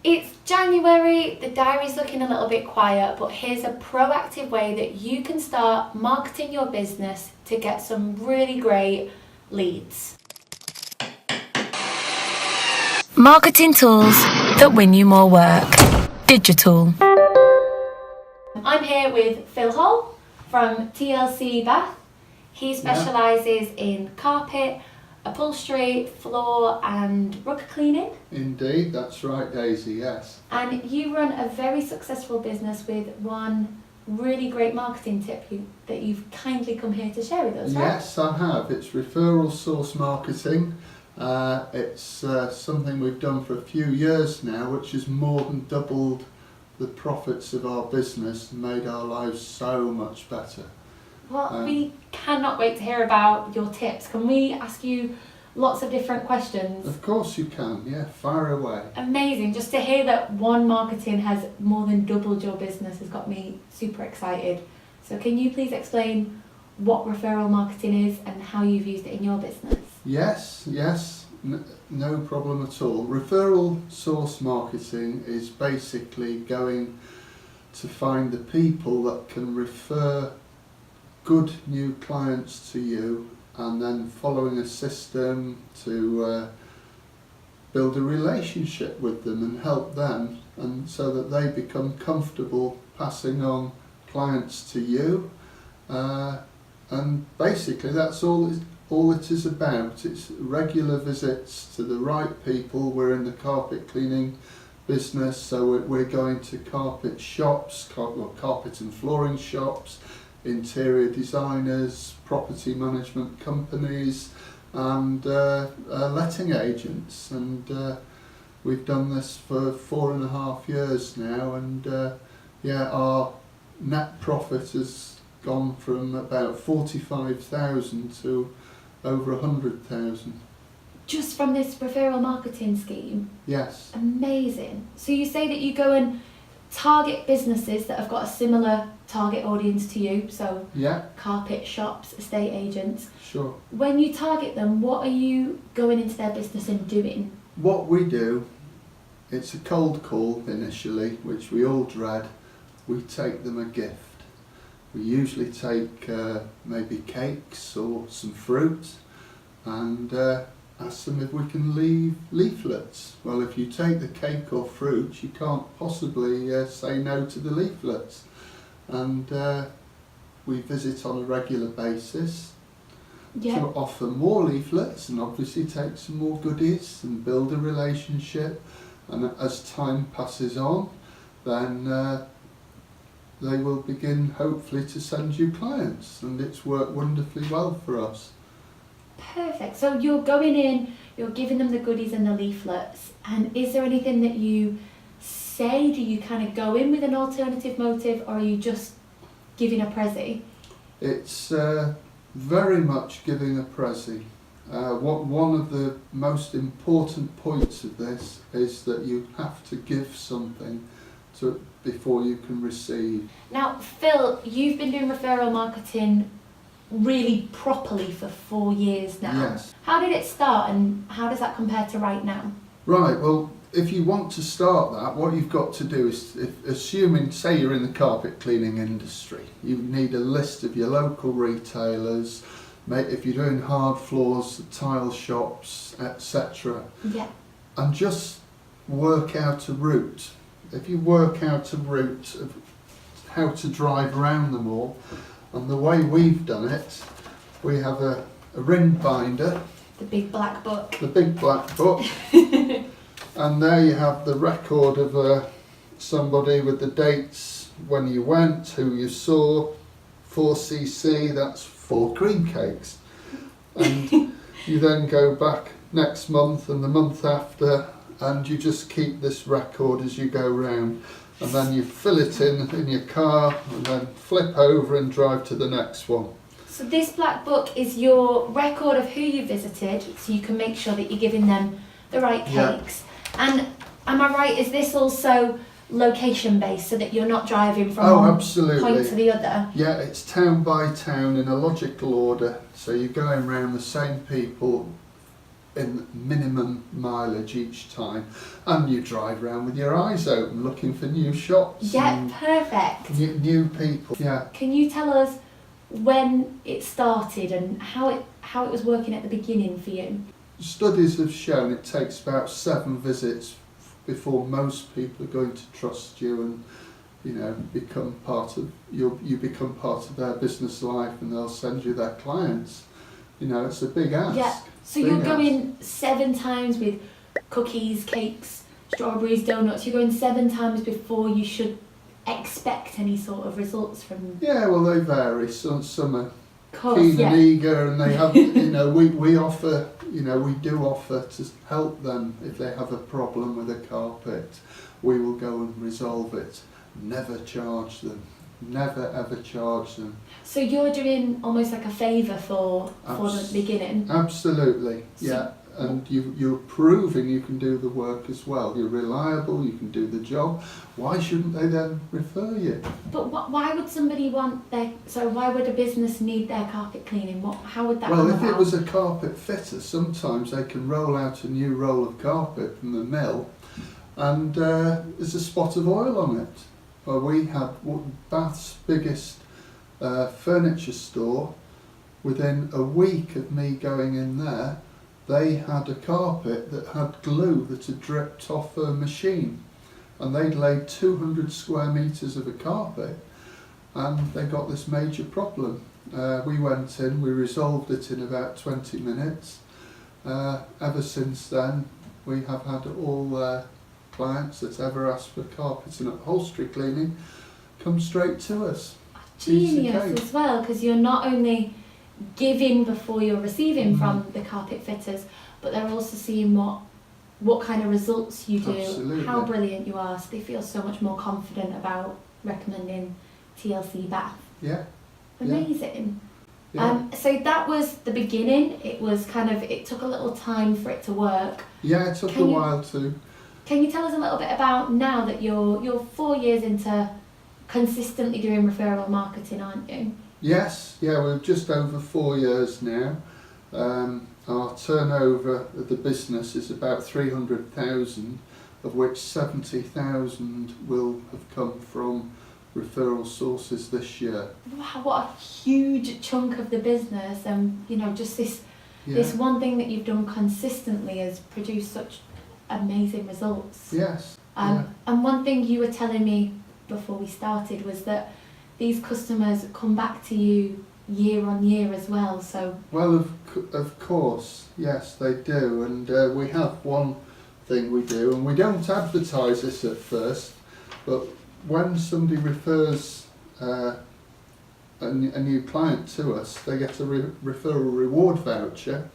It's January, the diary's looking a little bit quiet, but here's a proactive way that you can start marketing your business to get some really great leads. Marketing tools that win you more work. Digitool. I'm here with Phil Hall from TLC Bath. He specialises in carpet, upholstery, floor and rug cleaning. Indeed, that's right, Daisy, yes. And you run a very successful business with one really great marketing tip that you've kindly come here to share with us, right? Yes, I have. It's referral source marketing. It's something we've done for a few years now, which has more than doubled the profits of our business and made our lives so much better. Well, we cannot wait to hear about your tips. Can we ask you lots of different questions? Of course you can, yeah, fire away. Amazing. Just to hear that one marketing has more than doubled your business has got me super excited. So can you please explain what referral marketing is and how you've used it in your business? Yes, no problem at all. Referral source marketing is basically going to find the people that can refer good new clients to you and then following a system to build a relationship with them and help them, and so that they become comfortable passing on clients to you, and basically that's all it is about. It's regular visits to the right people. We're in the carpet cleaning business, so we're going to carpet shops, carpet and flooring shops, interior designers, property management companies and letting agents, and we've done this for 4.5 years now, and our net profit has gone from about 45,000 to over 100,000. Just from this referral marketing scheme? Yes. Amazing. So you say that you go and target businesses that have got a similar target audience to you, so carpet shops, estate agents. Sure. When you target them, what are you going into their business and doing? What we do, it's a cold call initially, which we all dread. We take them a gift. We usually take maybe cakes or some fruit and ask them if we can leave leaflets. Well, if you take the cake or fruit, you can't possibly say no to the leaflets. And we visit on a regular basis to offer more leaflets and obviously take some more goodies and build a relationship. And as time passes on, then they will begin hopefully to send you clients, and it's worked wonderfully well for us. Perfect. So you're going in, you're giving them the goodies and the leaflets, and is there anything that you say? Do you kind of go in with an alternative motive, or are you just giving a prezi? It's very much giving a prezi. One of the most important points of this is that you have to give something before you can receive. Now, Phil, you've been doing referral marketing really properly for 4 years now. Yes. How did it start and how does that compare to right now? Right, well, if you want to start that, what you've got to do is, assuming, say you're in the carpet cleaning industry, you need a list of your local retailers, if you're doing hard floors, tile shops, etc. Yeah. And just work out a route. If you work out a route of how to drive around them all, and the way we've done it, we have a ring binder. The big black book. The big black book. And there you have the record of somebody with the dates, when you went, who you saw, 4cc, that's 4 cream cakes. And you then go back next month and the month after, and you just keep this record as you go round, and then you fill it in your car and then flip over and drive to the next one. So this black book is your record of who you visited, so you can make sure that you're giving them the right cakes. And am I right, is this also location based, so that you're not driving from one point to the other? Yeah, it's town by town in a logical order, so you're going around the same people in minimum mileage each time, and you drive around with your eyes open looking for new shops. Yeah, perfect. New people. Yeah. Can you tell us when it started and how it was working at the beginning for you? Studies have shown it takes about 7 visits before most people are going to trust you and, you know, become part of you become part of their business life, and they'll send you their clients. You know, it's a big ask. Yeah. So you're going 7 times with cookies, cakes, strawberries, donuts. You're going 7 times before you should expect any sort of results from. Yeah, well, they vary. Some are Course, keen yeah. and eager, and they have, you know, we offer, you know, we do offer to help them if they have a problem with a carpet. We will go and resolve it. Never charge them. Never ever charge them. So you're doing almost like a favour for the beginning. Absolutely, So yeah. And you're proving you can do the work as well. You're reliable, you can do the job. Why shouldn't they then refer you? But why would somebody want why would a business need their carpet cleaning? How would that come Well, if about? it was a carpet fitter, sometimes they can roll out a new roll of carpet from the mill and there's a spot of oil on it. Well, we had Bath's biggest furniture store. Within a week of me going in there, they had a carpet that had glue that had dripped off a machine, and they'd laid 200 square metres of a carpet, and they got this major problem. We went in, we resolved it in about 20 minutes. Ever since then, we have had all clients that ever asked for carpets and upholstery cleaning come straight to us. Genius as well, because you're not only giving before you're receiving from the carpet fitters, but they're also seeing what kind of results you do. Absolutely. How brilliant you are, so they feel so much more confident about recommending TLC Bath. Yeah. Amazing. Yeah. So that was the beginning. It took a little time for it to work. Yeah, it took a while to. Can you tell us a little bit about now that you're 4 years into consistently doing referral marketing, aren't you? Yes, yeah, we're just over 4 years now. Our turnover of the business is about 300,000, of which 70,000 will have come from referral sources this year. Wow, what a huge chunk of the business, and just this one thing that you've done consistently has produced such amazing results. Yes. And one thing you were telling me before we started was that these customers come back to you year on year as well. So well, of course, yes, they do, and we have one thing we do, and we don't advertise this at first, but when somebody refers a new client to us, they get a referral reward voucher,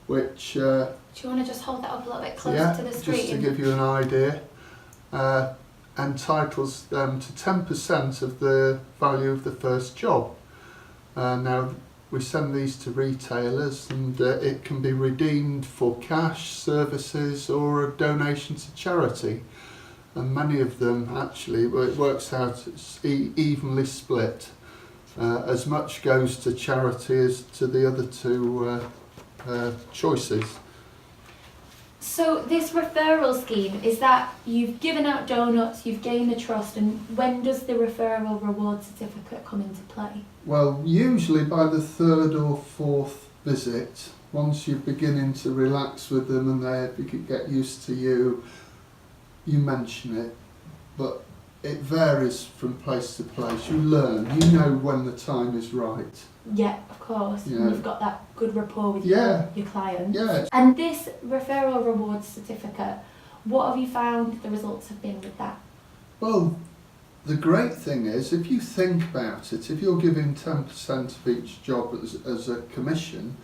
which do you want to just hold that up a little bit closer to the screen? Just to give you an idea, entitles them to 10% of the value of the first job. Now, we send these to retailers, and it can be redeemed for cash, services, or a donation to charity. And many of them, actually, it works out, it's evenly split. As much goes to charity as to the other two choices. So this referral scheme, is that you've given out donuts, you've gained the trust, and when does the referral reward certificate come into play? Well, usually by the 3rd or 4th visit, once you're beginning to relax with them and they get used to you, you mention it, but it varies from place to place. You learn, you know when the time is right. Yeah, of course. Yeah. And you've got that good rapport with your clients. Yeah. And this referral reward certificate, what have you found the results have been with that? Well, the great thing is, if you think about it, if you're giving 10% of each job as a commission,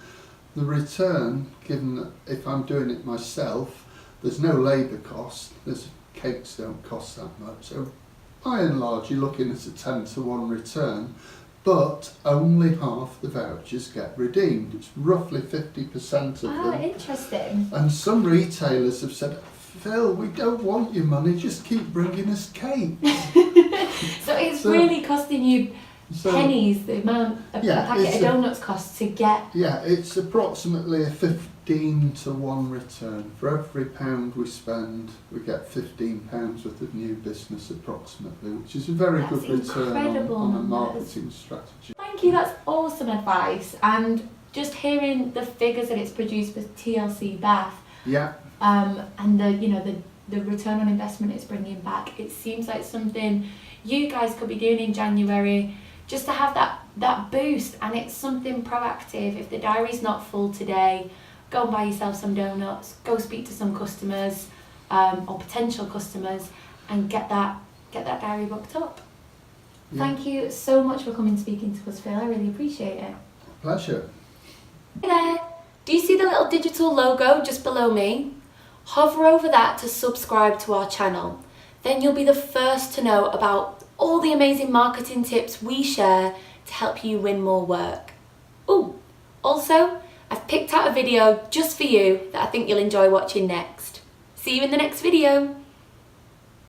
the return, given that if I'm doing it myself, there's no labour cost, cakes don't cost that much, so by and large you're looking at a 10-to-1 return, but only half the vouchers get redeemed. It's roughly 50% of them. Oh, interesting. And some retailers have said, Phil, we don't want your money, just keep bringing us cakes. So it's really costing you So, pennies, the amount a packet of donuts costs to get. Yeah, it's approximately a 15 to 1 return. For every £1 we spend, we get £15 worth of new business approximately, which is a very good return on a marketing strategy. Thank you, that's awesome advice. And just hearing the figures that it's produced for TLC Bath, yeah, and the return on investment it's bringing back, it seems like something you guys could be doing in January, just to have that boost. And it's something proactive. If the diary's not full today, go and buy yourself some donuts, go speak to some customers or potential customers, and get that diary booked up. Yeah. Thank you so much for coming and speaking to us, Phil. I really appreciate it. Pleasure. Hey there. Do you see the little Digitool logo just below me? Hover over that to subscribe to our channel. Then you'll be the first to know about all the amazing marketing tips we share to help you win more work. Ooh, also, I've picked out a video just for you that I think you'll enjoy watching next. See you in the next video.